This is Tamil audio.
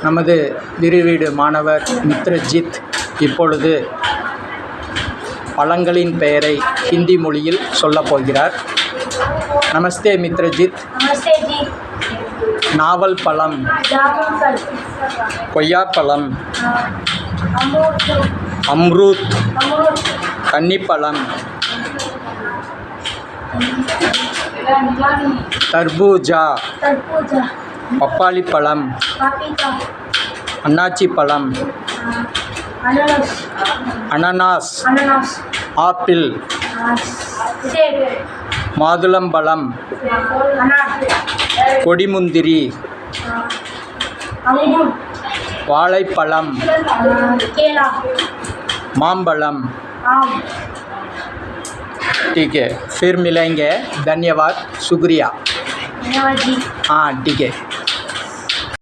நமது விரிவீடு மாணவர் மித்ரஜித் இப்பொழுது பழங்களின் பெயரை ஹிந்தி மொழியில் சொல்லப் போகிறார். நமஸ்தே மித்ரஜித். नमस्ते जी. நாவல் பழம், जामुन फल, கொய்யாப்பழம், अमरूद, அம்ரூத், கன்னிப்பழம், தர்பூஜா, तरबूजा, பப்பாளி பழம், पपीता, அன்னாச்சி பழம், अनानास, அனனாஸ், अनानास, ஆப்பிள், सेब, மாதுளம்பழம், अनार, கொடிமுந்திரி, अंगूर, வாழைப்பழம், केला, மாம்பழம். आम. ठीक है, फिर मिलेंगे. धन्यवाद, शुक्रिया. धन्यवाद जी. हाँ ठीक है.